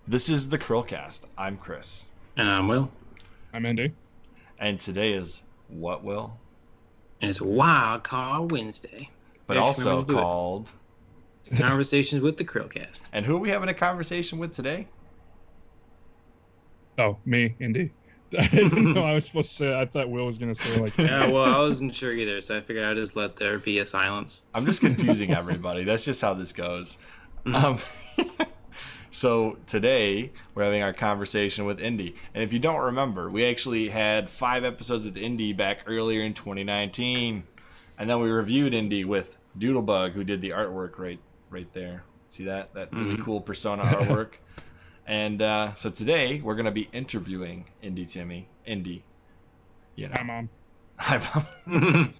This is the CHRILLCAST. I'm Chris. And I'm Will. I'm Indy. And today is what, Will? And it's Wild Card Wednesday. But also called... Conversations with the CHRILLCAST. And who are we having a conversation with today? Oh, me, Indy. I didn't know I was supposed to say it. I thought Will was going to say like... Yeah, well, I wasn't sure either, so I figured I'd just let there be a silence. I'm just confusing everybody. That's just how this goes. So today we're having our conversation with Indy. And if you don't remember, we actually had 5 episodes with Indy back earlier in 2019. And then we reviewed Indy with Doodlebug, who did the artwork right there. See that? That really cool persona artwork. And so today we're going to be interviewing IndieTimmie. Indy. You know. Hi, Mom. Hi, Mom.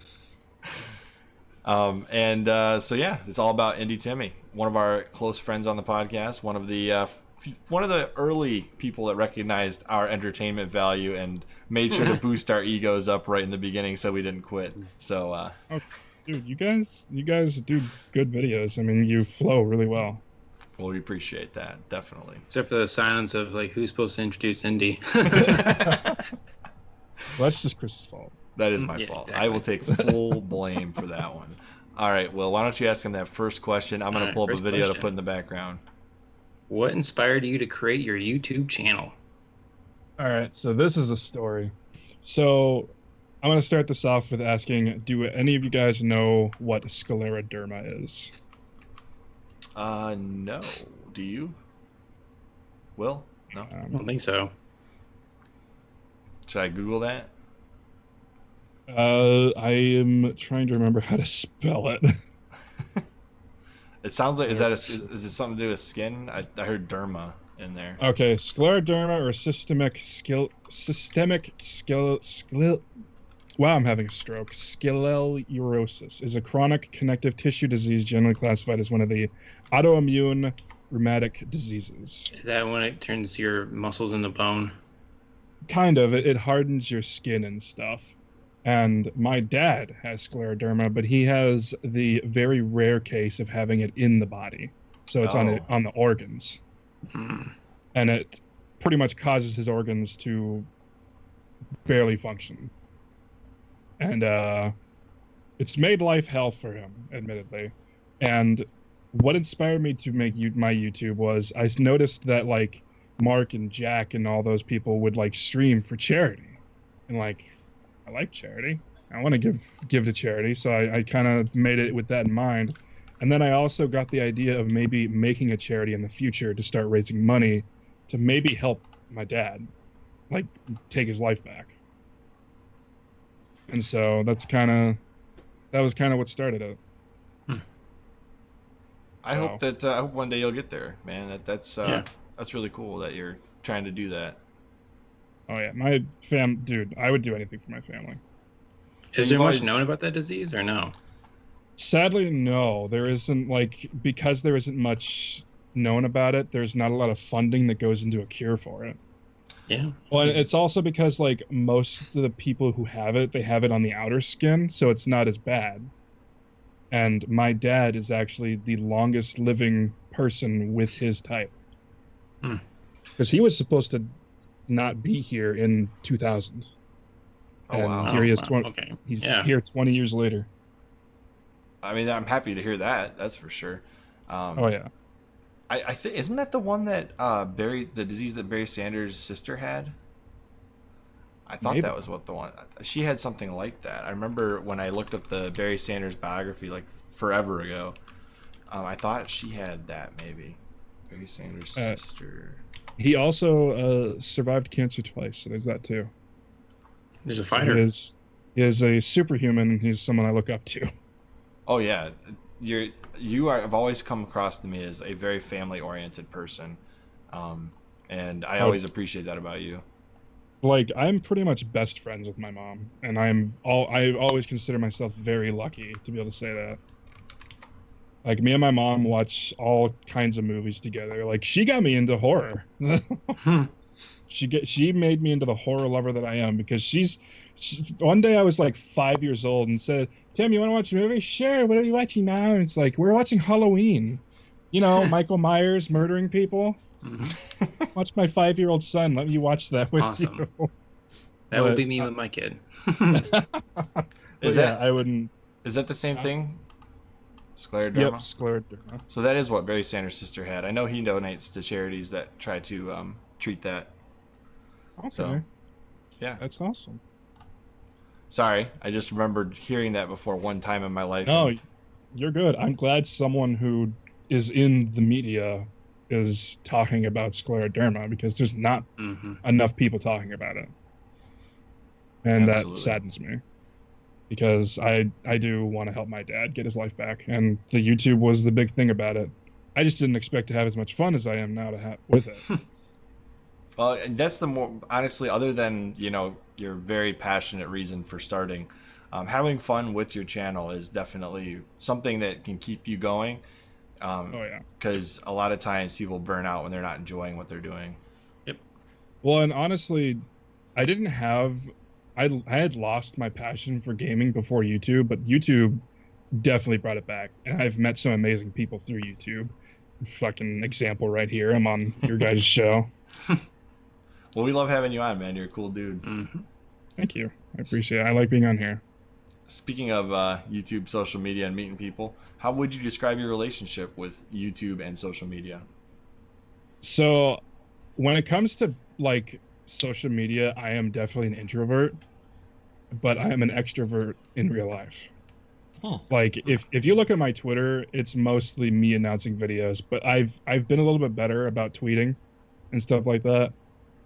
So yeah, it's all about IndieTimmie, one of our close friends on the podcast, one of the early people that recognized our entertainment value and made sure to boost our egos up right in the beginning so we didn't quit. So oh, dude, you guys do good videos. I mean, you flow really well. Well, we appreciate that, definitely. Except for the silence of like, who's supposed to introduce Indy? Well, that's just Chris's fault. That is my fault. Exactly. I will take full blame for that one. All right, well, why don't you ask him that first question? I'm going to pull up a video to put in the background. What inspired you to create your YouTube channel? All right, so this is a story. So I'm going to start this off with asking, do any of you guys know what scleroderma is? No. Do you? Will? No? I don't think so. Should I Google that? I am trying to remember how to spell it. It sounds like is it something to do with skin? I heard derma in there. Okay, scleroderma or wow, I'm having a stroke. Sclerulosis is a chronic connective tissue disease generally classified as one of the autoimmune rheumatic diseases. Is that when it turns your muscles into bone? Kind of. It hardens your skin and stuff. And my dad has scleroderma, but he has the very rare case of having it in the body. So it's on the organs. And it pretty much causes his organs to barely function. And it's made life hell for him, admittedly. And what inspired me to make my YouTube was I noticed that like Mark and Jack and all those people would like stream for charity. And like, I like charity. I want to give to charity. So I kind of made it with that in mind. And then I also got the idea of maybe making a charity in the future to start raising money to maybe help my dad, like take his life back. And so that was kind of what started it. I hope one day you'll get there, man. That's really cool that you're trying to do that. Oh yeah, dude, I would do anything for my family. Is there much known about that disease or no? Sadly, no. There isn't, because there isn't much known about it, there's not a lot of funding that goes into a cure for it. Yeah. Well, it's also because most of the people who have it, they have it on the outer skin, so it's not as bad. And my dad is actually the longest living person with his type. Because he was supposed to not be here in 2000. Oh, wow. Here he is. Okay. He's here 20 years later. I mean, I'm happy to hear that. That's for sure. Oh yeah. I think isn't that the one that the disease that Barry Sanders' sister had? I thought that was what the one. She had something like that. I remember when I looked up the Barry Sanders biography like forever ago. I thought she had that maybe. Barry Sanders' sister. He also survived cancer twice, so there's that too. He's a fighter. He is a superhuman, and he's someone I look up to. Oh yeah, I've always come across to me as a very family-oriented person, and I always appreciate that about you. I'm pretty much best friends with my mom, and I always consider myself very lucky to be able to say that. Like, me and my mom watch all kinds of movies together. Like, she got me into horror. She made me into the horror lover that I am, because one day I was like 5 years old and said, "Tim, you want to watch a movie?" "Sure, what are you watching now?" And it's like, "We're watching Halloween." You know, Michael Myers murdering people. Mm-hmm. Watch my 5-year-old son. Let me watch that with Awesome. you. That will But, be me with my kid. Is yeah, that I wouldn't. is that the same thing? Scleroderma? Yep, scleroderma. So that is what Barry Sanders' sister had. I know he donates to charities that try to treat that. Okay, So, yeah. that's awesome. Sorry, I just remembered hearing that before one time in my life. No, you're good. I'm glad someone who is in the media is talking about scleroderma because there's not enough people talking about it. And Absolutely. that saddens me because I do want to help my dad get his life back. And the YouTube was the big thing about it. I just didn't expect to have as much fun as I am now to have with it. Well, and that's the more, honestly, other than, your very passionate reason for starting, having fun with your channel is definitely something that can keep you going. Oh, yeah. Because a lot of times people burn out when they're not enjoying what they're doing. Yep. Well, and honestly, I had lost my passion for gaming before YouTube, but YouTube definitely brought it back. And I've met some amazing people through YouTube. Fucking example right here. I'm on your guys' show. Well, we love having you on, man. You're a cool dude. Thank you. I appreciate it. I like being on here. Speaking of YouTube, social media, and meeting people, how would you describe your relationship with YouTube and social media? So when it comes to like social media, I am definitely an introvert, but I am an extrovert in real life. Like if you look at my Twitter, it's mostly me announcing videos, but I've been a little bit better about tweeting and stuff like that.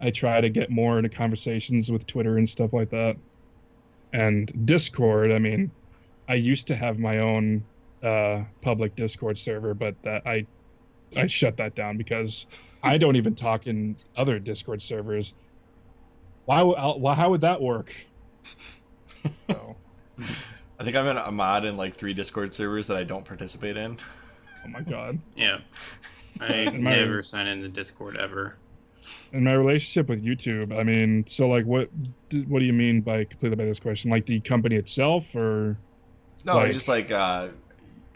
I try to get more into conversations with Twitter and stuff like that. And Discord, I mean, I used to have my own public Discord server, but that I shut that down because I don't even talk in other Discord servers. How would that work? So, I think I'm a mod in like 3 Discord servers that I don't participate in. oh my god. Yeah. I never sign into Discord ever. And my relationship with YouTube, I mean, so like what do you mean by completely by this question? Like the company itself or No, like, just like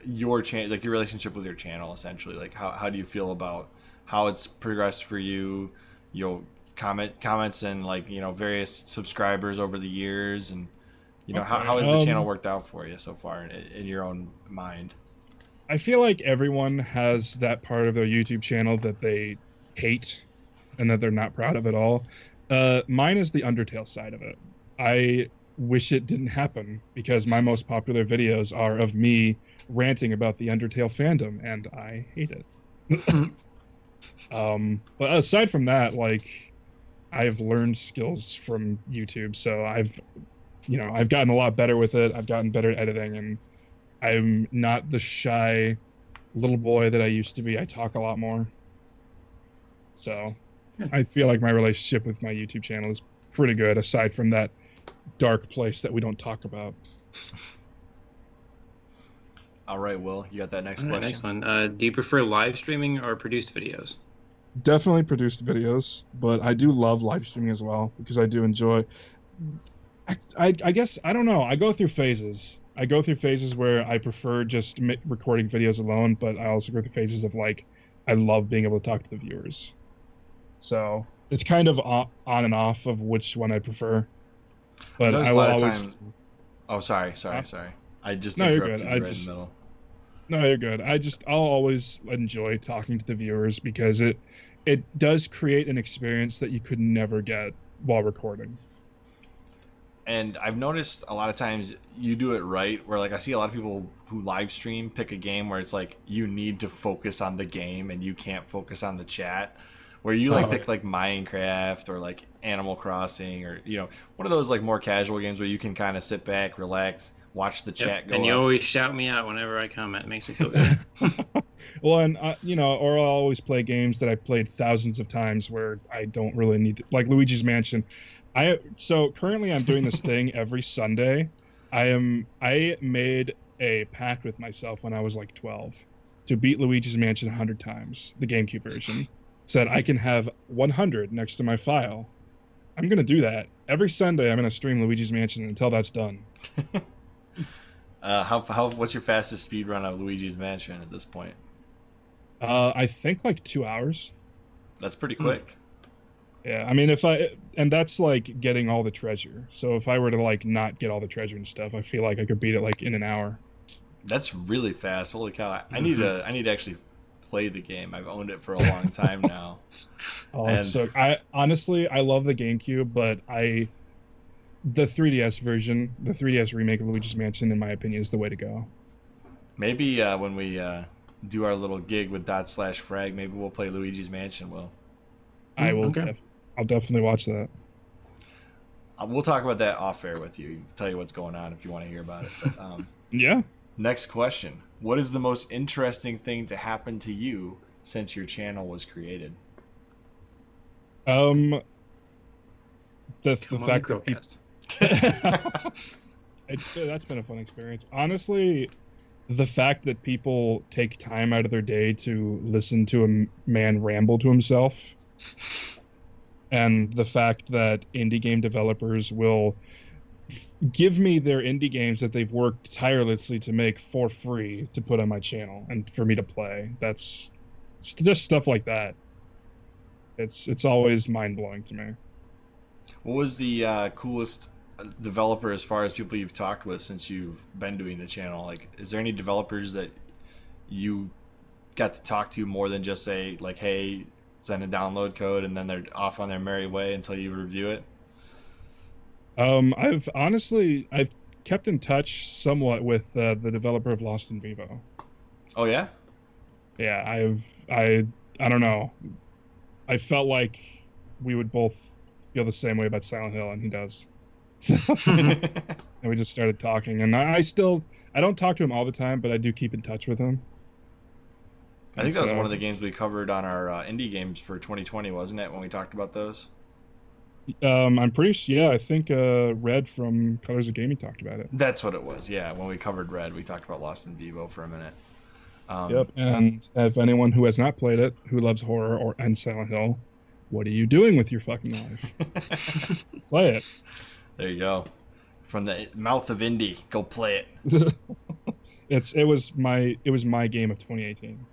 your like your relationship with your channel essentially. Like how do you feel about how it's progressed for you, comments and like, various subscribers over the years, and how has the channel worked out for you so far in your own mind? I feel like everyone has that part of their YouTube channel that they hate and that they're not proud of at all. Mine is the Undertale side of it. I wish it didn't happen because my most popular videos are of me ranting about the Undertale fandom, and I hate it. But aside from that, like, I've learned skills from YouTube, so I've gotten a lot better with it. I've gotten better at editing, and I'm not the shy little boy that I used to be. I talk a lot more. So I feel like my relationship with my YouTube channel is pretty good, aside from that dark place that we don't talk about. All right, Will, you got that next All right, question? next one. Do you prefer live streaming or produced videos? Definitely produced videos, but I do love live streaming as well because I do enjoy. I guess I don't know. I go through phases. I go through phases where I prefer just recording videos alone, but I also go through phases of like I love being able to talk to the viewers. So it's kind of on and off of which one I prefer. But I will always. Oh, sorry. I just no, interrupted you're you good. right in the middle. No, you're good. I'll always enjoy talking to the viewers because it does create an experience that you could never get while recording. And I've noticed a lot of times you do it right, where like I see a lot of people who live stream pick a game where it's like you need to focus on the game and you can't focus on the chat. Where you like pick like Minecraft or like Animal Crossing or one of those like more casual games where you can kind of sit back, relax, watch the chat go. And you up. always shout me out whenever I comment. It makes me feel good. Well, and or I'll always play games that I've played thousands of times where I don't really need to, like Luigi's Mansion. So currently I'm doing this thing every Sunday. I made a pact with myself when I was like 12 to beat Luigi's Mansion 100 times, the GameCube version. Said I can have 100 next to my file. I'm gonna do that every Sunday. I'm gonna stream Luigi's Mansion until that's done. What's your fastest speed run of Luigi's Mansion at this point? I think like 2 hours. That's pretty quick. Yeah, I mean, and that's like getting all the treasure. So if I were to like not get all the treasure and stuff, I feel like I could beat it like in an hour. That's really fast. Holy cow! I need to actually play the game. I've owned it for a long time now. So I honestly I love the GameCube, but the 3DS version, the 3DS remake of Luigi's Mansion, in my opinion, is the way to go. Maybe when we do our little gig with /frag, maybe we'll play Luigi's Mansion. I will. Okay. I'll definitely watch that. We'll talk about that off air with you. Tell you what's going on if you want to hear about it. But, yeah. Next question: what is the most interesting thing to happen to you since your channel was created? The fact that that's been a fun experience. Honestly, the fact that people take time out of their day to listen to a man ramble to himself, and the fact that indie game developers will give me their indie games that they've worked tirelessly to make for free to put on my channel and for me to play. It's just stuff like that. It's always mind-blowing to me. What was the coolest developer as far as people you've talked with since you've been doing the channel? Like, is there any developers that you got to talk to more than just say, like, hey, send a download code and then they're off on their merry way until you review it? I've kept in touch somewhat with the developer of Lost in Vivo. Oh yeah? Yeah, I don't know. I felt like we would both feel the same way about Silent Hill, and he does. And we just started talking, and I don't talk to him all the time, but I do keep in touch with him. I think that was one of the games we covered on our indie games for 2020, wasn't it, when we talked about those? I'm pretty sure, yeah, I think Red from Colors of Gaming talked about it. That's what it was, yeah. When we covered Red, we talked about Lost in Vivo for a minute. Yep, and if anyone who has not played it, who loves horror and Silent Hill, what are you doing with your fucking life? Play it. There you go. From the mouth of indie, go play it. It was my game of 2018.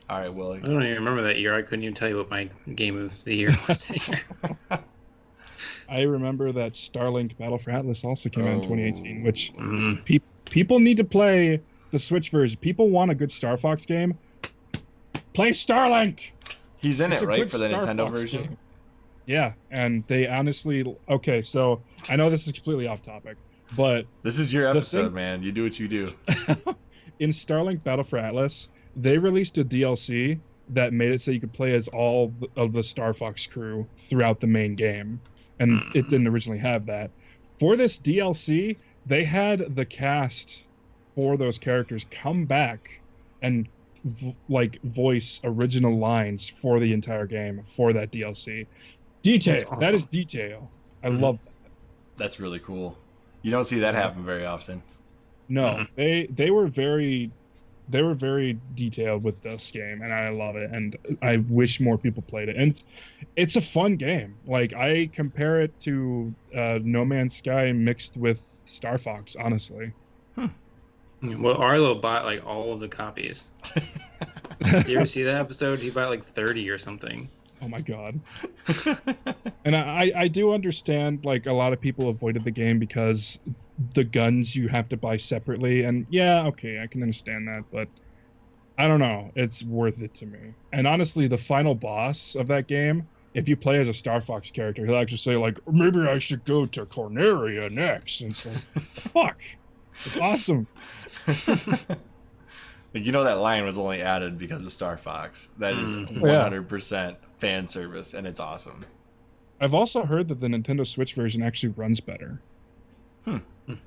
All right, Willie. I don't even remember that year. I couldn't even tell you what my game of the year was that year. I remember that Starlink Battle for Atlas also came out in 2018, which Mm. people need to play the Switch version. People want a good Star Fox game. Play Starlink. He's in It's it, a right, good for the Star Nintendo Fox version? game. Yeah, and they honestly... Okay, so I know this is completely off topic, but... This is your episode, man. You do what you do. In Starlink Battle for Atlas, they released a DLC that made it so you could play as all of the Star Fox crew throughout the main game, and it didn't originally have that. For this DLC, they had the cast for those characters come back and voice original lines for the entire game for that DLC. Detail. That's awesome. That is detail. I love that. That's really cool. You don't see that happen very often. No, they were very detailed with this game, and I love it, and I wish more people played it. And it's a fun game. Like, I compare it to No Man's Sky mixed with Star Fox, honestly. Well, Arlo bought like all of the copies. Did you ever see that episode? He bought like 30 or something. Oh my god. And I do understand, like, a lot of people avoided the game because the guns you have to buy separately, and yeah, okay, I can understand that, but I don't know, it's worth it to me. And honestly, the final boss of that game, if you play as a Star Fox character, he'll actually say, like, maybe I should go to Corneria next. And it's like, fuck. It's awesome. Like, you know, that line was only added because of Star Fox. That is 100% fan service, and it's awesome. I've also heard that the Nintendo Switch version actually runs better.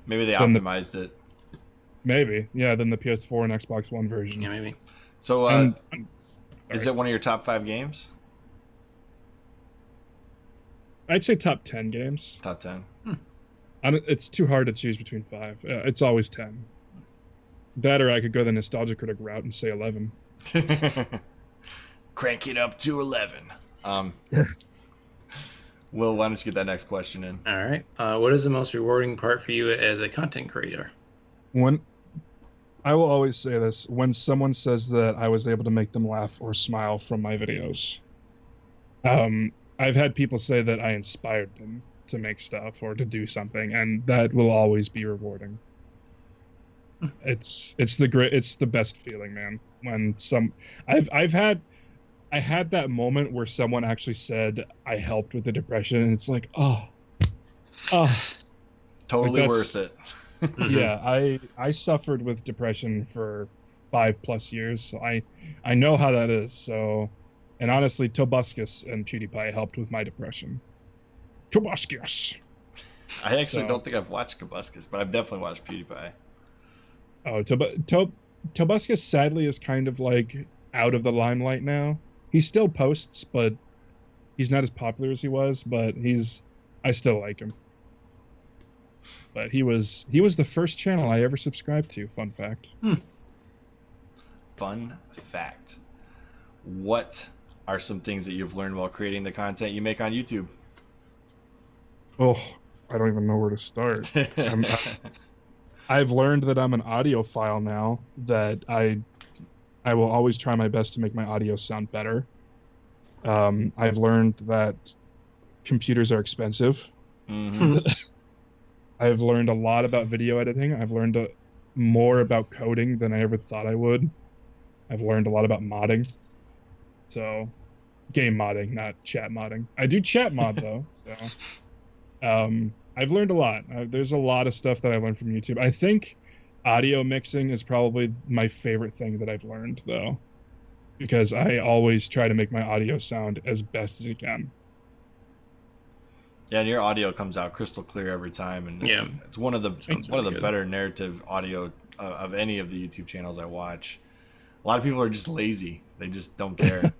Maybe they optimized it. Maybe, yeah, than the PS4 and Xbox One version. Yeah, maybe. So, is it one of your top 5 games? I'd say top 10 games. Top 10. It's too hard to choose between 5. It's always 10. That, or I could go the nostalgia critic route and say 11. Crank it up to 11. Will, why don't you get that next question in? All right. What is the most rewarding part for you as a content creator? I will always say this when someone says that I was able to make them laugh or smile from my videos. I've had people say that I inspired them to make stuff or to do something, and that will always be rewarding. It's the best feeling, man. When I had that moment where someone actually said I helped with the depression, and it's like, oh, Totally like worth it. Yeah, I suffered with depression for 5+ years, so I know how that is. So, and honestly, Tobuscus and PewDiePie helped with my depression. Tobuscus. I actually don't think I've watched Kabuscus, but I've definitely watched PewDiePie. Oh, Tobuscus sadly is kind of like out of the limelight now. He still posts, but he's not as popular as he was. But I still like him. But he was the first channel I ever subscribed to. Fun fact. Fun fact. What are some things that you've learned while creating the content you make on YouTube? Oh, I don't even know where to start. I've learned that I'm an audiophile now, that I will always try my best to make my audio sound better. I've learned that computers are expensive. Mm-hmm. I've learned a lot about video editing. I've learned more about coding than I ever thought I would. I've learned a lot about modding. So, game modding, not chat modding. I do chat mod, though. So, I've learned a lot. There's a lot of stuff that I learned from YouTube. I think audio mixing is probably my favorite thing that I've learned, though, because I always try to make my audio sound as best as it can. Yeah, and your audio comes out crystal clear every time, and yeah, it's one of the really better narrative audio of any of the YouTube channels I watch. A lot of people are just lazy; they just don't care,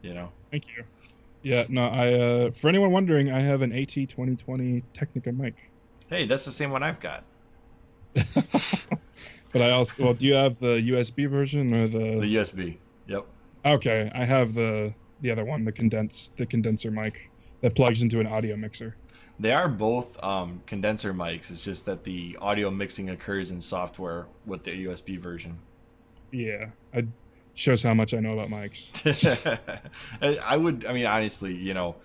you know. Thank you. Yeah, no, I for anyone wondering, I have an AT2020 Technica mic. Hey, that's the same one I've got. But I also, well, do you have the USB version or the USB? Yep. Okay, I have the other one, the condenser mic that plugs into an audio mixer. They are both condenser mics. It's just that the audio mixing occurs in software with the USB version. Yeah, it shows how much I know about mics. I mean, honestly, you know,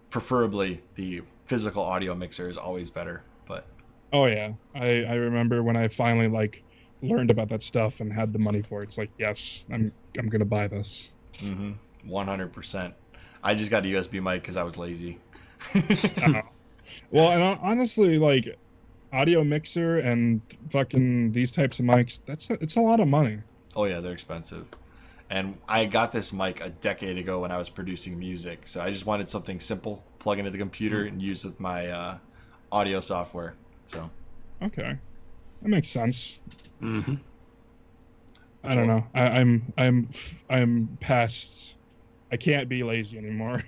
preferably the physical audio mixer is always better. But oh yeah, I remember when I finally learned about that stuff and had the money for it. It's like, yes, I'm gonna buy this. 100%. I just got a USB mic because I was lazy. Well, and honestly, audio mixer and fucking these types of mics, it's a lot of money. Oh yeah, they're expensive. And I got this mic a decade ago when I was producing music, so I just wanted something simple, plug into the computer and use with my audio software. So okay, that makes sense. Mm-hmm. I don't know. I'm past. I can't be lazy anymore.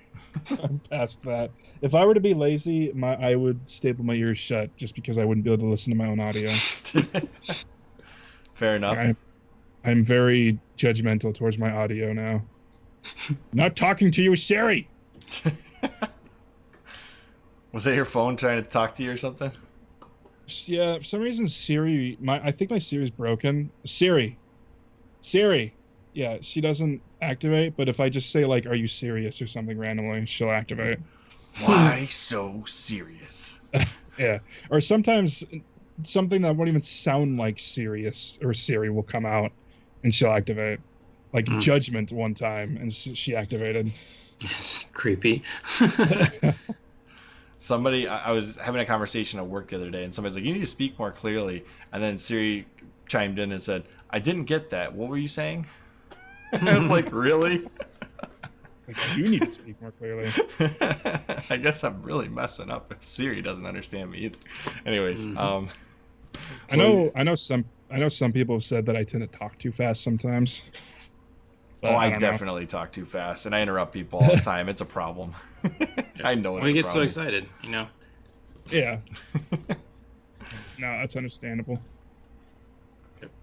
I'm past that. If I were to be lazy, I would staple my ears shut just because I wouldn't be able to listen to my own audio. Fair enough. I'm very judgmental towards my audio now. Not talking to you, Siri. Was that your phone trying to talk to you or something? Yeah, for some reason Siri, I think my Siri's broken. Siri. Yeah, she doesn't activate, but if I just say are you serious or something randomly, she'll activate. Why so serious? Yeah, or sometimes something that won't even sound like serious or Siri will come out and she'll activate. Judgment one time, and she activated. Creepy. Somebody, I was having a conversation at work the other day, and somebody's like, "You need to speak more clearly." And then Siri chimed in and said, "I didn't get that. What were you saying?" I was like, "Really?" You need to speak more clearly. I guess I'm really messing up if Siri doesn't understand me either. Anyways, I know some people have said that I tend to talk too fast sometimes. I definitely talk too fast, and I interrupt people all the time. It's a problem. I know it's a problem. We get so excited, you know. Yeah. No, that's understandable.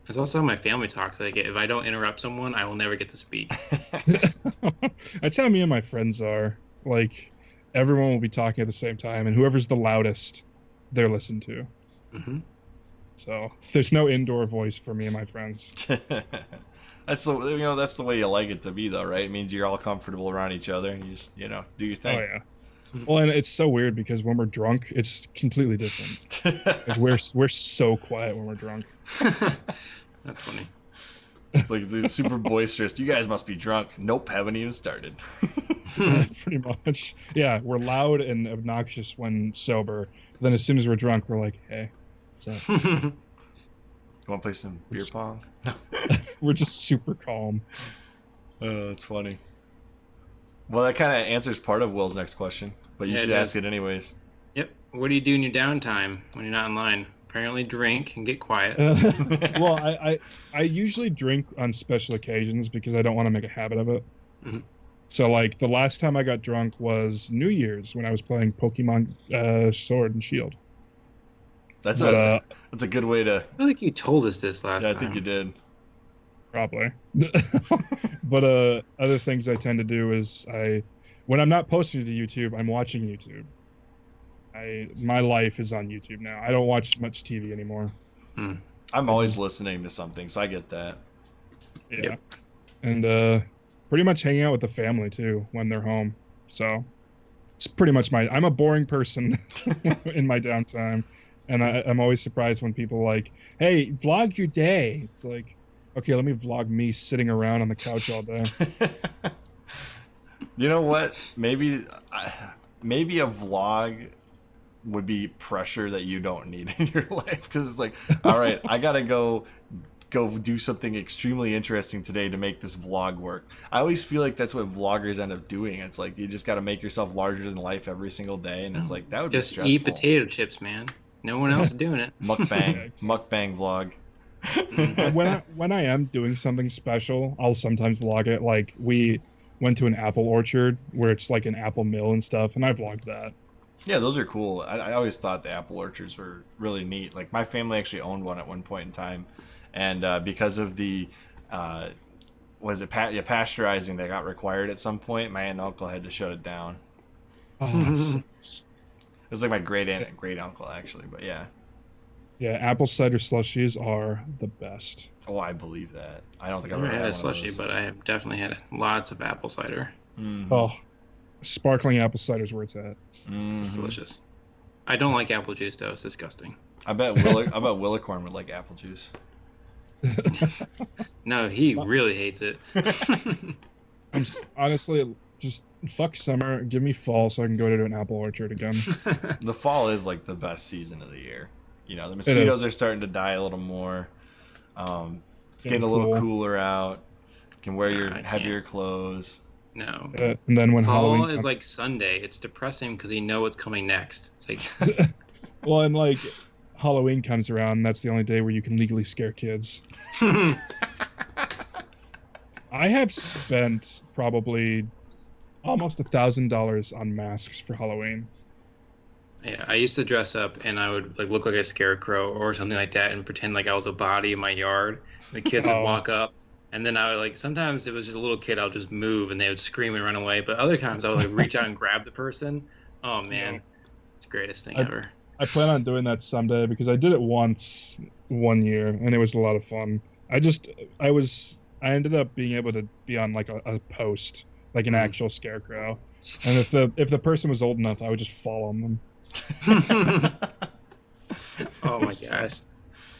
It's also how my family talks. If I don't interrupt someone, I will never get to speak. That's how me and my friends are. Everyone will be talking at the same time, and whoever's the loudest, they're listened to. Mm-hmm. So there's no indoor voice for me and my friends. That's the way you like it to be, though, right? It means you're all comfortable around each other, and you just do your thing. Oh yeah. Well, and it's so weird because when we're drunk, it's completely different. Like we're so quiet when we're drunk. That's funny. It's like it's super boisterous. You guys must be drunk. Nope, haven't even started. Pretty much. Yeah, we're loud and obnoxious when sober. Then as soon as we're drunk, we're like, hey, what's up? You want to play some beer pong? No. We're just super calm. Oh, that's funny. Well, that kind of answers part of Will's next question, but you should ask it anyways. Yep. What do you do in your downtime when you're not online? Apparently drink and get quiet. Well, I usually drink on special occasions because I don't want to make a habit of it. Mm-hmm. So, like, the last time I got drunk was New Year's when I was playing Pokemon Sword and Shield. That's a good way to... I feel like you told us this last time. I think you did. Probably. But other things I tend to do is when I'm not posting to YouTube, I'm watching YouTube. My life is on YouTube now. I don't watch much TV anymore. I'm always listening to something, so I get that. Yeah. Yep. And pretty much hanging out with the family too when they're home. So it's pretty much I'm a boring person in my downtime. And I'm always surprised when people like, hey, vlog your day. It's like, okay, let me vlog me sitting around on the couch all day. You know what? Maybe a vlog would be pressure that you don't need in your life, because it's like, all right, I gotta go do something extremely interesting today to make this vlog work. I always feel like that's what vloggers end up doing. It's like you just got to make yourself larger than life every single day, and it's like that would just be stressful. Eat potato chips, man. No one else is doing it. Mukbang vlog. When I am doing something special, I'll sometimes vlog it. Like we went to an apple orchard where it's like an apple mill and stuff, and I vlogged that. Yeah, those are cool. I always thought the apple orchards were really neat. Like my family actually owned one at one point in time, and because of the pasteurizing that got required at some point, my aunt and uncle had to shut it down. Oh, it was like my great aunt and great uncle actually, but yeah. Yeah, apple cider slushies are the best. Oh, I believe that. I don't think I've I've never ever had a one of slushie, those. but I have definitely had lots of apple cider. Mm-hmm. Oh, sparkling apple cider is where it's at. Mm-hmm. It's delicious. I don't like apple juice though; it's disgusting. I bet Willicorn would like apple juice. No, he really hates it. Honestly, just fuck summer. Give me fall so I can go to an apple orchard again. The fall is like the best season of the year. You know, the mosquitoes are starting to die a little more. It's getting a little cooler out. You can wear your heavier clothes. No. And then when fall Halloween is like Sunday. It's depressing because you know what's coming next. It's like well, and like Halloween comes around, and that's the only day where you can legally scare kids. I have spent probably almost $1,000 on masks for Halloween. Yeah, I used to dress up and I would like look like a scarecrow or something like that and pretend like I was a body in my yard. The kids would walk up, and then I would like sometimes it was just a little kid, I'll just move and they would scream and run away. But other times I would like reach out and grab the person. Oh man, it's the greatest thing ever. I plan on doing that someday because I did it once one year and it was a lot of fun. I ended up being able to be on like a post, like an actual scarecrow. And if the person was old enough, I would just follow them. Oh my gosh.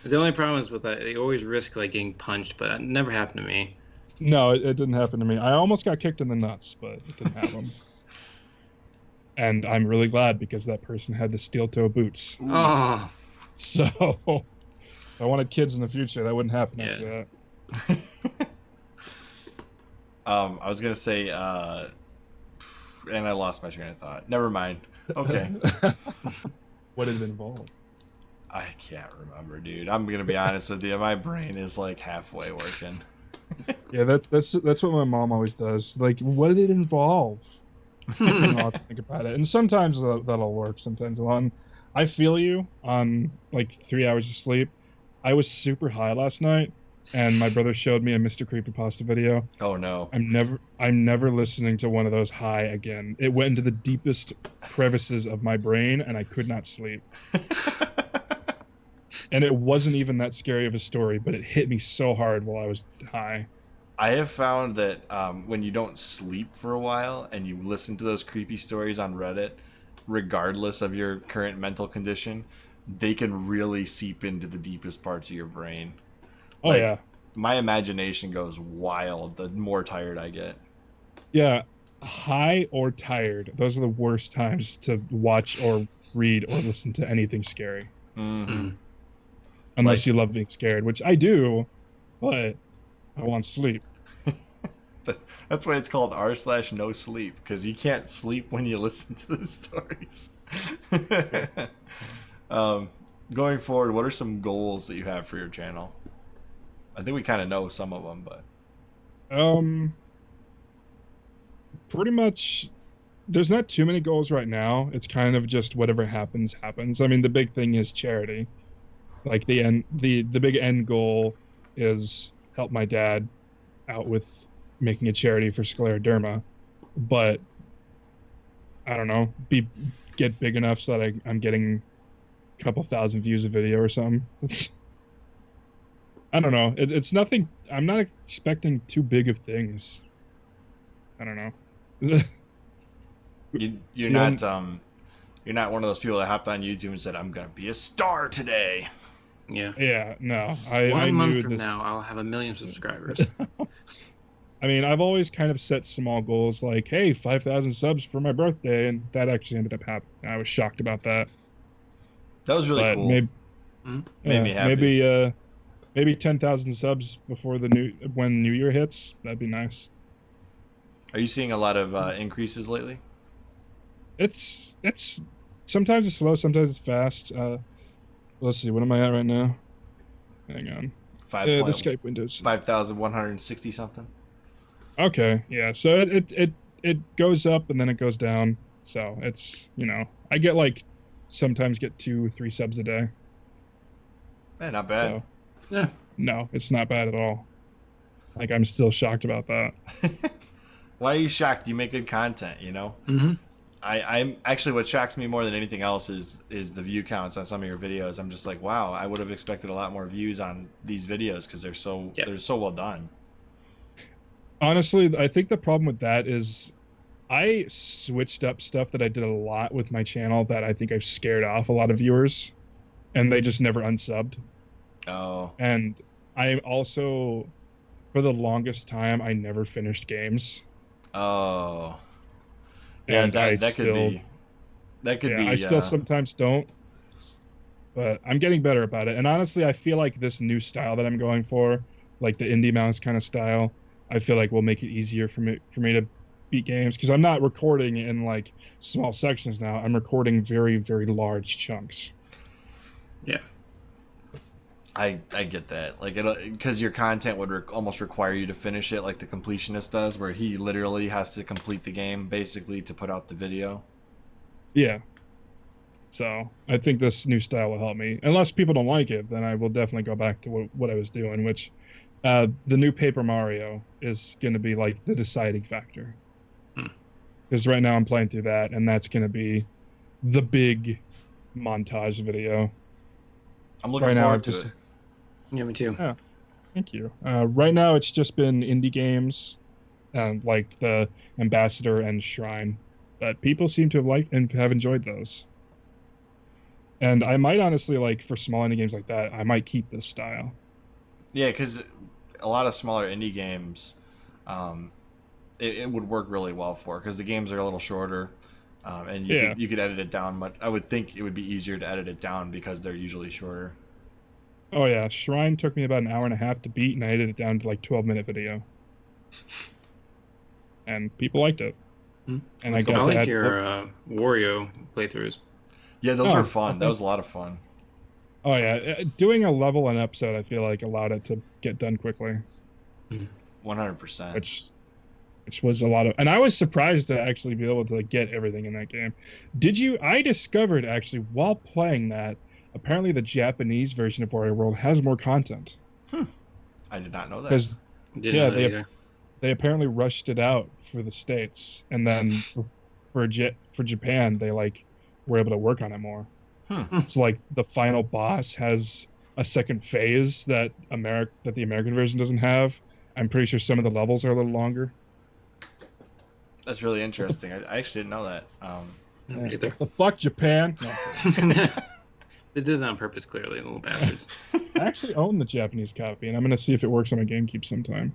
The only problem is with that, they always risk like getting punched, but it never happened to me. No, it didn't happen to me. I almost got kicked in the nuts, but it didn't happen. And I'm really glad because that person had the steel-toe boots. Oh. So if I wanted kids in the future, that wouldn't happen after that. I was gonna say, and I lost my train of thought. Never mind. Okay. What did it involve? I can't remember, dude. I'm gonna be honest with you. My brain is like halfway working. Yeah, that's what my mom always does. Like, what did it involve? I'll have to think about it. And sometimes that'll work. Sometimes it won't. I feel you on like 3 hours of sleep. I was super high last night, and my brother showed me a Mr. Creepypasta video. Oh no. I'm never listening to one of those high again. It went into the deepest crevices of my brain, and I could not sleep. And it wasn't even that scary of a story, but it hit me so hard while I was high. I have found that when you don't sleep for a while and you listen to those creepy stories on Reddit, regardless of your current mental condition, they can really seep into the deepest parts of your brain. Oh, yeah. My imagination goes wild the more tired I get. Yeah, high or tired. Those are the worst times to watch or read or listen to anything scary. Mm-hmm. Unless you love being scared, which I do, but I want sleep. That's why it's called r/no sleep, because you can't sleep when you listen to the stories. Going forward, what are some goals that you have for your channel? I think we kind of know some of them, but pretty much there's not too many goals right now. It's kind of just whatever happens. I mean, the big thing is charity. Like the big end goal is help my dad out with making a charity for scleroderma, but I don't know, get big enough so that I'm getting a couple thousand views a video or something. I don't know. It's nothing. I'm not expecting too big of things. I don't know. You're not one of those people that hopped on YouTube and said, "I'm gonna be a star today." Yeah. No. One month from now, I'll have 1 million subscribers. I mean, I've always kind of set small goals, like, hey, 5,000 subs for my birthday, and that actually ended up happening. I was shocked about that. That was really cool. Made me happy. Maybe 10,000 subs before when New Year hits. That'd be nice. Are you seeing a lot of increases lately? It's sometimes it's slow, sometimes it's fast. Let's see, what am I at right now? Hang on. The Skype windows. 5,160 something. Okay, yeah. So it goes up and then it goes down. So it's, I get sometimes get 2-3 subs a day. Man, not bad. So, yeah. No, it's not bad at all. I'm still shocked about that. Why are you shocked? You make good content, Mm-hmm. I'm actually, what shocks me more than anything else is the view counts on some of your videos. I'm just like, wow, I would have expected a lot more views on these videos because they're so well done. Honestly, I think the problem with that is I switched up stuff that I did a lot with my channel that I think I've scared off a lot of viewers, and they just never unsubbed. Oh. And I also, for the longest time, I never finished games. Oh. Yeah, and that could be. I still sometimes don't, but I'm getting better about it. And honestly, I feel like this new style that I'm going for, like the indie mouse kind of style, I feel like will make it easier for me to beat games, because I'm not recording in small sections now. I'm recording very, very large chunks. Yeah. I get that, because your content would almost require you to finish it like the completionist does, where he literally has to complete the game basically to put out the video. Yeah. So I think this new style will help me. Unless people don't like it, then I will definitely go back to what I was doing, which the new Paper Mario is going to be the deciding factor. Because right now I'm playing through that, and that's going to be the big montage video. I'm looking forward to it. Yeah, me too. Yeah, thank you. Right now, it's just been indie games, like the Ambassador and Shrine, but people seem to have liked and have enjoyed those. And I might honestly, for small indie games like that, I might keep this style. Yeah, because a lot of smaller indie games, it would work really well for, because the games are a little shorter, and you could edit it down. But I would think it would be easier to edit it down because they're usually shorter. Oh yeah, Shrine took me about an hour and a half to beat, and I edited it down to 12-minute video, and people liked it. And I like your Wario playthroughs. Yeah, those were fun. That was a lot of fun. Oh yeah, doing a level an episode, I feel allowed it to get done quickly. 100%. Which was a lot of, and I was surprised to actually be able to get everything in that game. I discovered actually while playing that, apparently the Japanese version of Wario World has more content. I did not know that. Because they apparently rushed it out for the States, and then for Japan they were able to work on it more. So the final boss has a second phase that the American version doesn't have. I'm pretty sure some of the levels are a little longer. That's really interesting. I actually didn't know that. Either. The fuck, Japan? No. They did it on purpose, clearly, little bastards. I actually own the Japanese copy, and I'm gonna see if it works on my GameCube sometime.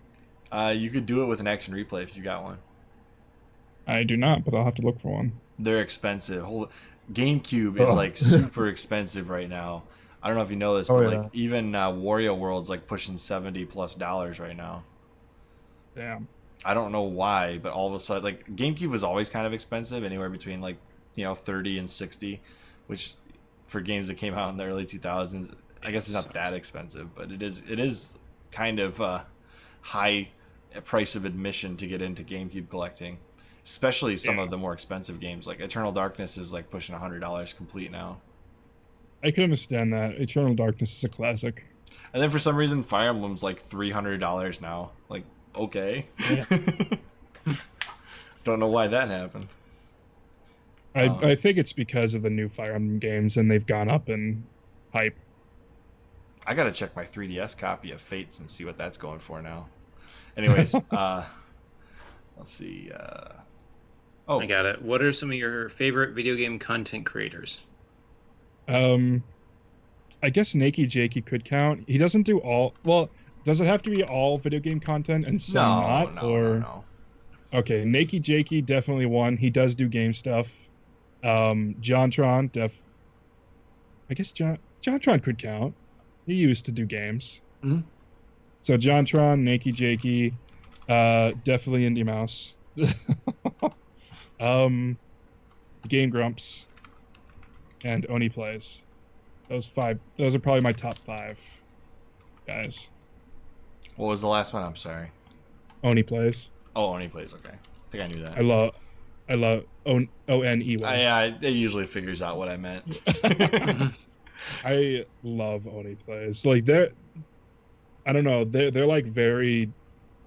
You could do it with an action replay if you got one. I do not, but I'll have to look for one. They're expensive. GameCube is like super expensive right now. I don't know if you know this, but like even Wario World's like pushing $70+ right now. Damn. I don't know why, but all of a sudden, like GameCube was always kind of expensive, anywhere between like 30 and 60, which for games that came out in the early 2000s, I guess it's not that expensive, but it is kind of high price of admission to get into GameCube collecting, especially some of the more expensive games. Like Eternal Darkness is like pushing $100 complete now. I can understand that. Eternal Darkness is a classic. And then for some reason, Fire Emblem's like $300 now. Like, okay. Yeah. Don't know why that happened. I think it's because of the new Fire Emblem games, and they've gone up in hype. I gotta check my 3DS copy of Fates and see what that's going for now. Anyways, let's see. I got it. What are some of your favorite video game content creators? I guess Nakey Jakey could count. He doesn't do all. Well, does it have to be all video game content and some not? No. Okay, Nakey Jakey definitely one. He does do game stuff. JonTron, I guess JonTron could count. He used to do games. Mm-hmm. So JonTron, Nakey Jakey, definitely Indie Mouse. Game Grumps, and Oni Plays. Those are probably my top 5 guys. What was the last one? I'm sorry. Oni Plays. Oh, Oni Plays. Okay, I think I knew that. I love Oney. Yeah, it usually figures out what I meant. I love Oni Plays. Like I don't know, they're like very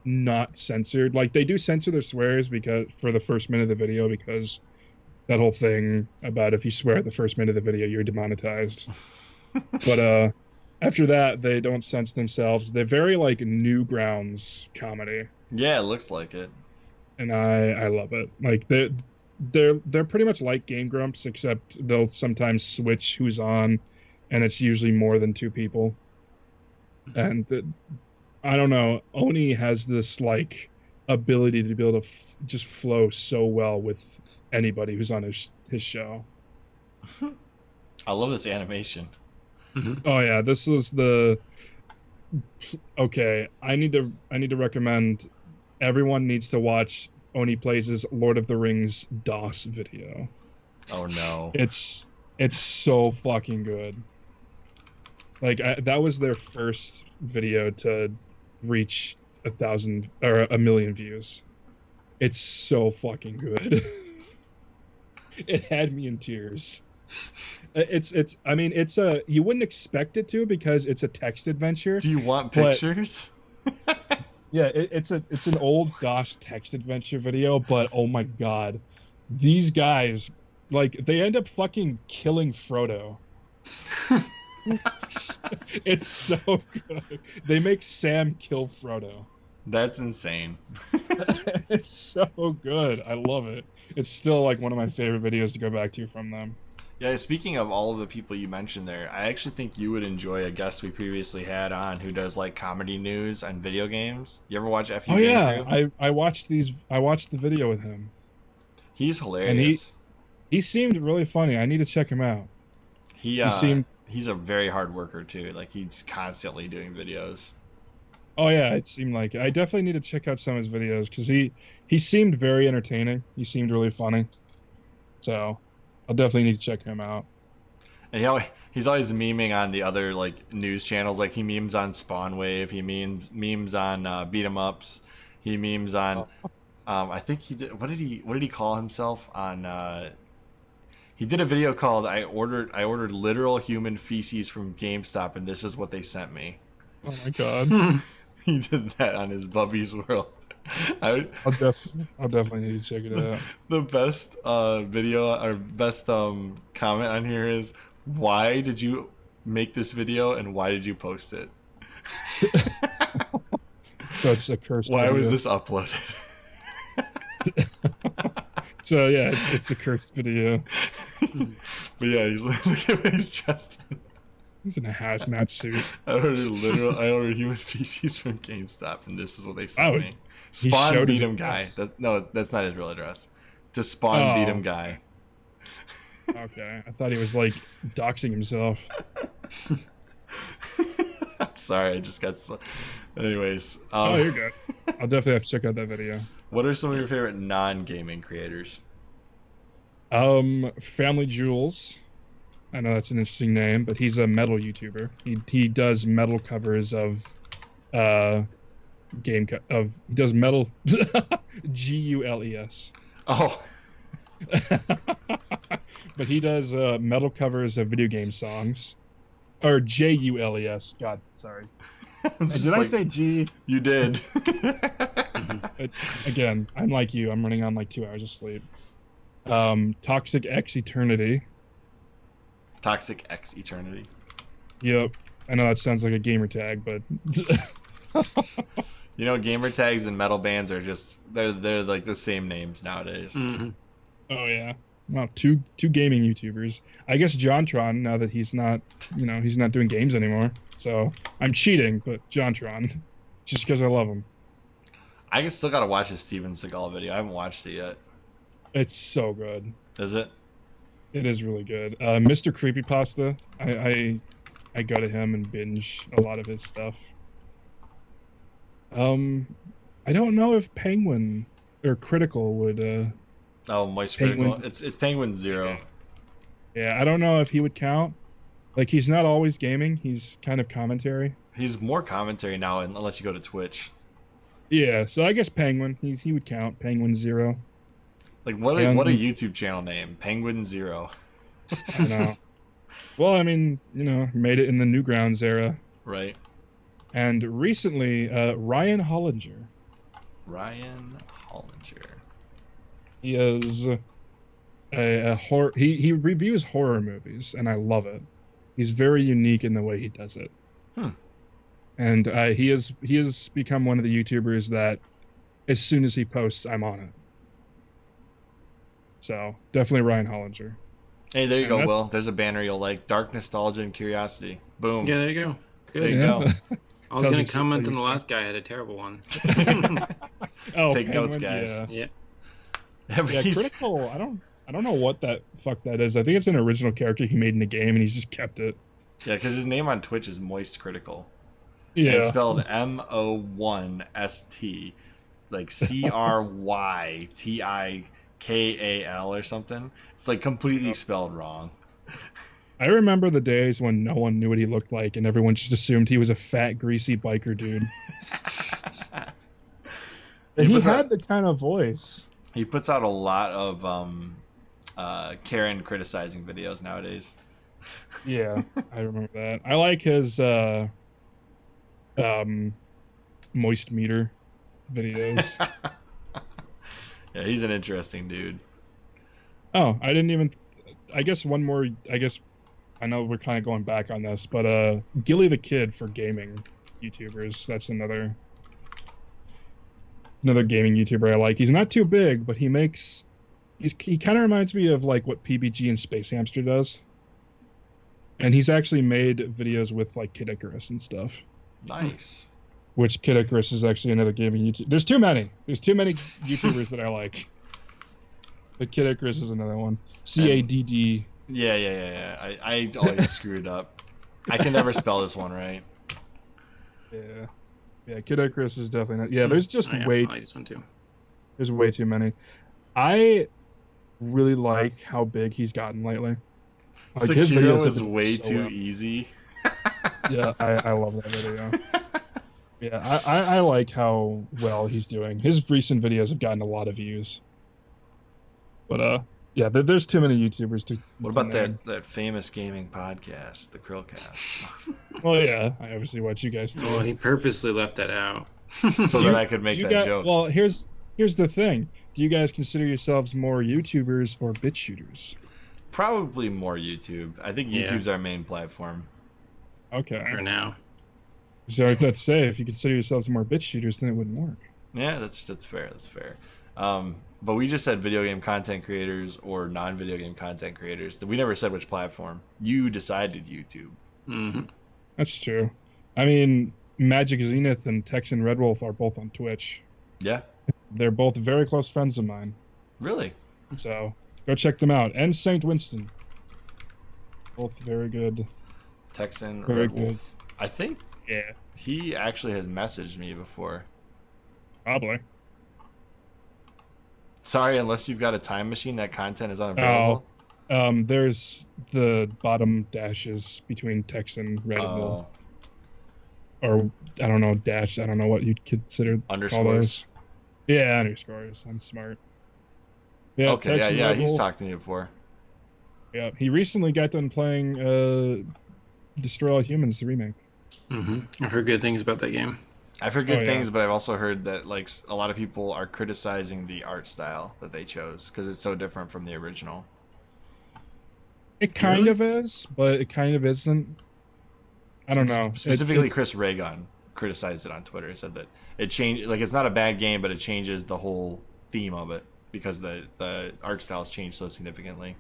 not censored. Like they do censor their swears because for the first minute of the video, because that whole thing about if you swear at the first minute of the video, you're demonetized. But after that, they don't censor themselves. They're very like Newgrounds comedy. Yeah, it looks like it. And I love it. Like they're pretty much like Game Grumps, except they'll sometimes switch who's on, and it's usually more than 2 people. And I don't know, Oni has this like ability to be able to just flow so well with anybody who's on his show. I love this animation. Oh yeah, this was the okay. I need to recommend everyone needs to watch Oni Plays' Lord of the Rings DOS video. Oh no. It's so fucking good. Like that was their first video to reach 1,000 or 1 million views. It's so fucking good. It had me in tears. I mean, it's you wouldn't expect it to because it's a text adventure. Do you want pictures? Yeah, it's an old DOS text adventure video, but oh my god, these guys, like, they end up fucking killing Frodo. It's so good. They make Sam kill Frodo. That's insane. It's so good. I love it. It's still like one of my favorite videos to go back to from them. Yeah, speaking of all of the people you mentioned there, I actually think you would enjoy a guest we previously had on who does like comedy news and video games. You ever watch FU? Oh yeah, I watched the video with him. He's hilarious. And he seemed really funny. I need to check him out. He's a very hard worker too. Like he's constantly doing videos. Oh yeah, it seemed like it. I definitely need to check out some of his videos because he seemed very entertaining. He seemed really funny. So I'll definitely need to check him out. And he's always memeing on the other like news channels. Like he memes on Spawn Wave. He memes on Beat 'em Ups. He memes on. I think he did. What did he call himself on? He did a video called I ordered literal human feces from GameStop and this is what they sent me. Oh my god. He did that on his Bubby's World. I'll definitely need to check it out. The best video or best comment on here is, why did you make this video, and why did you post it? So it's a cursed Why video. was this uploaded? So yeah, it's a cursed video. But yeah, look at what he's dressed in. He's in a hazmat suit. I ordered human feces from GameStop, and this is what they sent me. he Spawn showed beat his him guy. address. No, that's not his real address. To Spawn beat him Oh. guy. Okay, I thought he was like doxing himself. Sorry, I just got. Anyways, Oh, you're good. I'll definitely have to check out that video. what are some of your favorite non-gaming creators? Family Jules. I know that's an interesting name, but he's a metal YouTuber. He does metal covers of he does metal GULES. Oh, But he does metal covers of video game songs. Or JULES. God, sorry. Did I say G? You did. Again, I'm like you. I'm running on like 2 hours of sleep. Toxic X Eternity. Toxic X Eternity. Yep. I know that sounds like a gamer tag, but You know, gamer tags and metal bands are just they're like the same names nowadays. Mm-hmm. oh yeah. Wow, two gaming YouTubers. I guess JonTron, now that he's not doing games anymore. So I'm cheating, but JonTron, just because I love him. I still gotta watch a Steven Seagal video. I haven't watched it yet. It's so good. Is it? It is really good. Mr. Creepypasta, I go to him and binge a lot of his stuff. I don't know if Penguin or Critical would. Oh, Moist Penguin. Critical. It's Penguin Zero. Yeah, I don't know if he would count. Like, he's not always gaming. He's kind of commentary. He's more commentary now, unless you go to Twitch. Yeah, so I guess Penguin. He would count. Penguin Zero. Like what a YouTube channel name, Penguin Zero. I know. Well, I mean, made it in the Newgrounds era. Right. And recently, Ryan Hollinger. Ryan Hollinger. He is a horror. He reviews horror movies, and I love it. He's very unique in the way he does it. And he has become one of the YouTubers that, as soon as he posts, I'm on it. So definitely Ryan Hollinger. Hey, there you And go, that's- Will. There's a banner you'll like. Dark Nostalgia and Curiosity. Boom. Yeah, there you go. Good. There you go. I was Tells gonna you comment on the something. last guy had a terrible one. Oh, Take notes, Penguin, guys. Yeah. Yeah, he's- Critical. I don't know what that fuck that is. I think it's an original character he made in the game, and he's just kept it. yeah, because his name on Twitch is Moist Critical. Yeah. And it's spelled MO1ST, like CRYTIKAL or something. It's like completely spelled wrong. I remember the days when no one knew what he looked like, and everyone just assumed he was a fat, greasy biker dude. And he puts had out- the kind of voice. He puts out a lot of Karen criticizing videos nowadays. Yeah, I remember that. I like his moist meter videos. Yeah, he's an interesting dude. Oh, I didn't even. I guess one more. I know we're kind of going back on this, but Gilly the Kid for gaming YouTubers. That's another gaming YouTuber I like. He's not too big, but he kind of reminds me of like what PBG and Space Hamster does. And he's actually made videos with like Kid Icarus and stuff. Nice. Which Kid Icarus is actually another gaming YouTuber. There's too many YouTubers that I like. But Kid Icarus is another one. CADD. Yeah. I always screwed up. I can never spell this one right. Yeah, Kid Icarus is definitely not. Yeah, there's just I way like this one too. there's way too many. I really like how big he's gotten lately. Like, his Sekiro videos is have been way so too well. easy. Yeah, I love that video. Yeah, I like how well he's doing. His recent videos have gotten a lot of views. But yeah, there's too many YouTubers to. What to about name. that famous gaming podcast, the CHRILLCAST? Well, yeah, I obviously watch you guys too. Well, he purposely left that out. So that I could make that joke. Well, here's the thing. Do you guys consider yourselves more YouTubers or bit shooters? Probably more YouTube. I think Yeah. YouTube's our main platform. Okay. for now. So let's say if you consider yourselves more bitch shooters, then it wouldn't work. Yeah, that's fair. That's fair. But we just said video game content creators or non-video game content creators. We never said which platform. You decided YouTube. Mm-hmm. That's true. I mean, Magic Zenith and Texan Red Wolf are both on Twitch. Yeah. They're both very close friends of mine. Really? So go check them out. And St. Winston. Both very good. Texan Very Red good. Wolf. I think Yeah. he actually has messaged me before. Probably. Sorry, unless you've got a time machine, that content is unavailable. There's the bottom dashes between Texan Red Wolf. Or, I don't know, dash. I don't know what you'd consider Underscores. Yeah, underscores. I'm smart. Yeah, Okay, Texan yeah, Red he's Wolf. talked to me before. Yeah, he recently got done playing Destroy All Humans, the remake. Mm-hmm. I've heard good things about that game. I've heard good Oh, yeah. things, but I've also heard that like a lot of people are criticizing the art style that they chose because it's so different from the original. It kind of is, but it kind of isn't. I don't know. Specifically, Chris Reagan criticized it on Twitter. He said that it changed, like it's not a bad game, but it changes the whole theme of it because the art styles changed so significantly.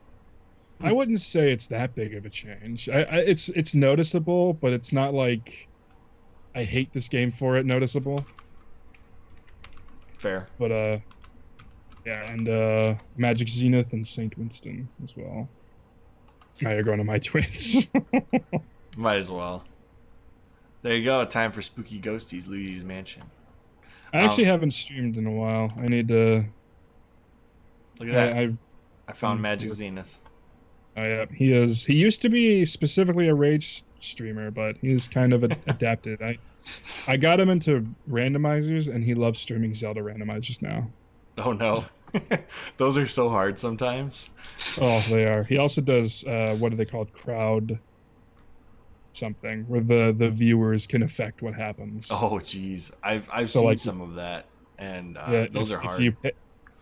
I wouldn't say it's that big of a change. It's noticeable, but it's not like I hate this game for it noticeable. Fair. But yeah, and Magic Zenith and St. Winston as well. Now you're going to my twins. Might as well. There you go. Time for Spooky Ghosties, Luigi's Mansion. I actually haven't streamed in a while. I need to. Look at that. I've I found Magic Zenith. Oh yeah, he is. He used to be specifically a rage streamer, but he's kind of adapted. I got him into randomizers, and he loves streaming Zelda randomizers now. Oh no, those are so hard sometimes. Oh, they are. He also does what are they called? Crowd something, where the viewers can affect what happens. Oh geez, I've So, seen like, some of that, and Yeah, those are hard.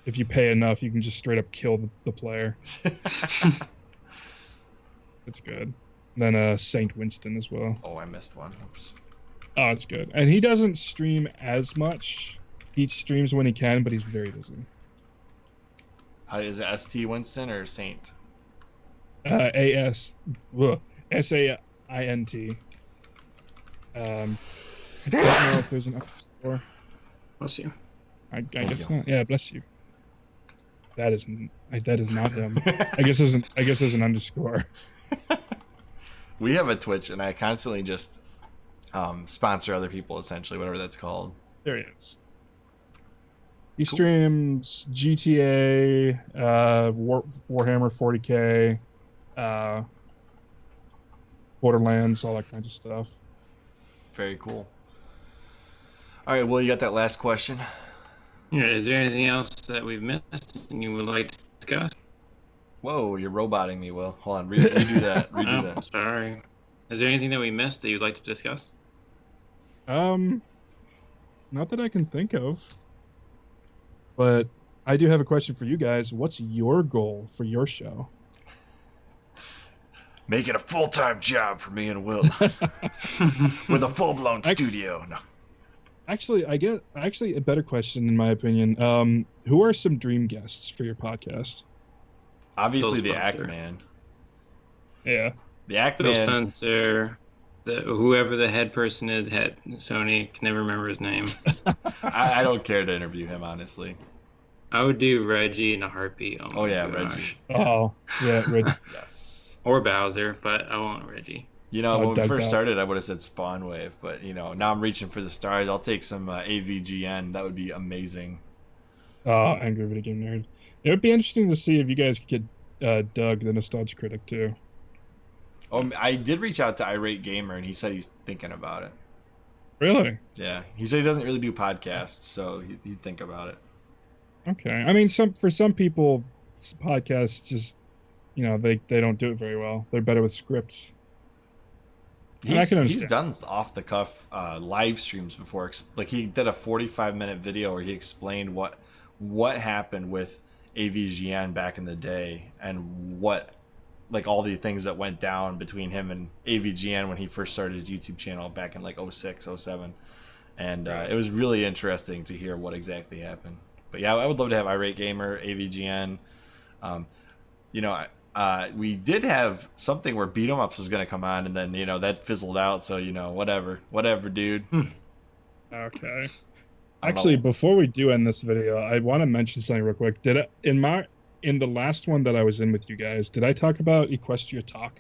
If you pay enough, you can just straight up kill the player. It's good. Then St. Winston as well. Oh, I missed one. Oops. Oh, it's good. And he doesn't stream as much. He streams when he can, but he's very busy. How is it? ST Winston or Saint? S-A-I-N-T. I don't know if there's an underscore. Bless you. I Thank guess you. not. Yeah, bless you. That is not him. I guess there's an underscore. We have a Twitch, and I constantly just sponsor other people, essentially, whatever that's called. There he is. He streams GTA, Warhammer 40K, Borderlands, all that kinds of stuff. Very cool. All right, Will, you got that last question? Yeah, is there anything else that we've missed and you would like to discuss? Whoa, you're roboting me, Will. Hold on, redo that. Redo Oh, that. sorry. Is there anything that we missed that you'd like to discuss? Not that I can think of. But I do have a question for you guys. What's your goal for your show? Make it a full-time job for me and Will. With a full-blown studio. No. Actually, a better question in my opinion. Who are some dream guests for your podcast? Obviously, the Phil Act Spencer. Man. Yeah. The Act Phil Man. Spencer, whoever the head person is, Sony, can never remember his name. I don't care to interview him, honestly. I would do Reggie in a heartbeat. Oh, Oh, yeah, my gosh. Reggie. Oh, yeah. Yes. Or Bowser, but I want Reggie. You know, Oh, when we Doug first Bowser. started, I would have said Spawn Wave, but you know, now I'm reaching for the stars. I'll take some AVGN. That would be amazing. Oh, Angry Video Game Nerd. It would be interesting to see if you guys could get Doug, the Nostalgia Critic, too. Oh, I did reach out to Irate Gamer, and he said he's thinking about it. Really? Yeah, he said he doesn't really do podcasts, so he'd think about it. Okay. I mean, for some people, podcasts just, they don't do it very well. They're better with scripts. And I can He's understand. done off the cuff live streams before. Like he did a 45-minute video where he explained what happened with AVGN back in the day and what like all the things that went down between him and AVGN when he first started his YouTube channel back in like 06, 07. And it was really interesting to hear what exactly happened. But yeah, I would love to have Irate Gamer, AVGN. You know, we did have something where Beat 'em Ups was going to come on, and then, you know, that fizzled out. So, you know, whatever, dude. Okay. Actually, before we do end this video, I want to mention something real quick. In the last one that I was in with you guys, did I talk about Equestria Talk?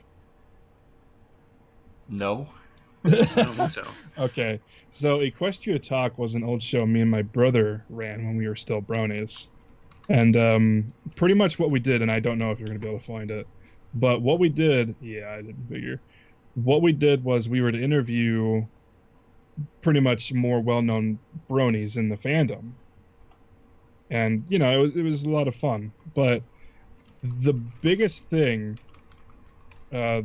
No. I don't think so. Okay. So Equestria Talk was an old show me and my brother ran when we were still bronies. And pretty much what we did, and I don't know if you're going to be able to find it, but what we did, yeah, I didn't figure. What we did was we were to interview pretty much more well-known bronies in the fandom. And, you know, it was a lot of fun. But the biggest thing, I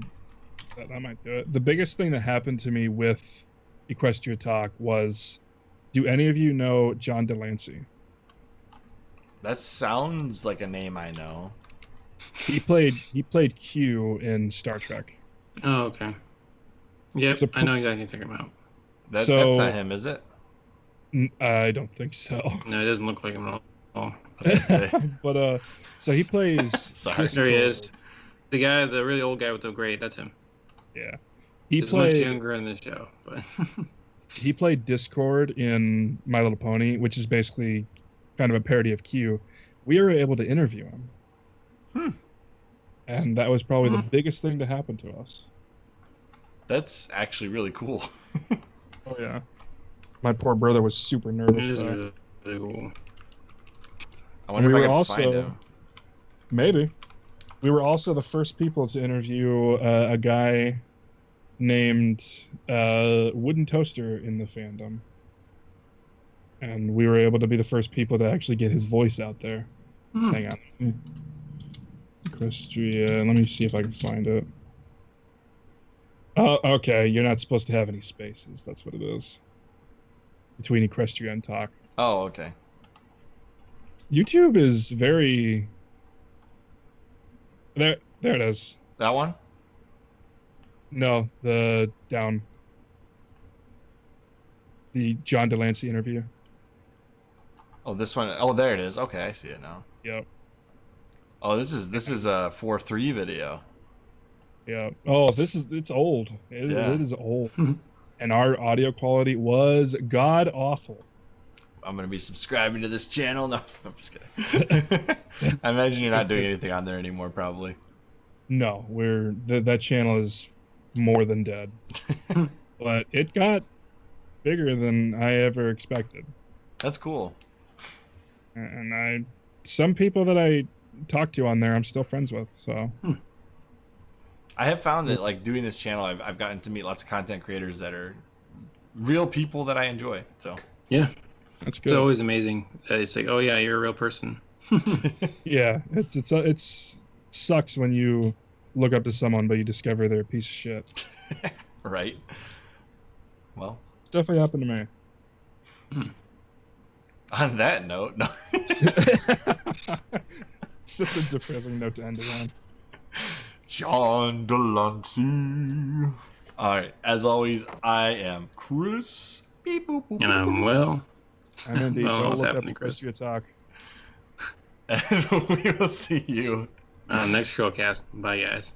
might do it. The biggest thing that happened to me with Equestria Talk was, do any of you know John Delancey? That sounds like a name I know. He played Q in Star Trek. Oh, okay. Yep, So, I know exactly what you're talking about. That's not him, is it? I don't think so. No, it doesn't look like him at all. But so he plays. Sorry. There he is. The guy, the really old guy with the gray. That's him. Yeah, He's much younger in the show, but he played Discord in My Little Pony, which is basically kind of a parody of Q. We were able to interview him, and that was probably the biggest thing to happen to us. That's actually really cool. Oh yeah, my poor brother was super nervous. it is really, really cool. I wonder if I can find him. Maybe. We were also the first people to interview a guy named Wooden Toaster in the fandom. And we were able to be the first people to actually get his voice out there. Hang on. Equestria, let me see if I can find it. Oh, okay, you're not supposed to have any spaces. That's what it is. Between Equestria and Talk. Oh, okay. YouTube is very... There it is. That one? No, the down. The John Delancey interview. Oh, this one. Oh, there it is. Okay, I see it now. Yep. Oh, this is a 4.3 video. Yeah. Oh, it's old. It is old. And our audio quality was god awful. I'm gonna be subscribing to this channel. No, I'm just kidding. I imagine you're not doing anything on there anymore, probably. No, that channel is more than dead. But it got bigger than I ever expected. That's cool. And some people that I talk to on there, I'm still friends with. So. I have found that like doing this channel, I've gotten to meet lots of content creators that are real people that I enjoy. So. Yeah. That's good. It's always amazing. It's like, oh yeah, you're a real person. Yeah, it sucks when you look up to someone but you discover they're a piece of shit. Right. Well, It's definitely happened to me. On that note, no. Such a depressing note to end it on. John Delancey. All right. As always, I am Chris. Beep, boop, boop, And I'm well. I'm Indy. Well, Go what's look up happening, Chris? Equestria Talk. And we will see you Next CHRILLCast. Bye, guys.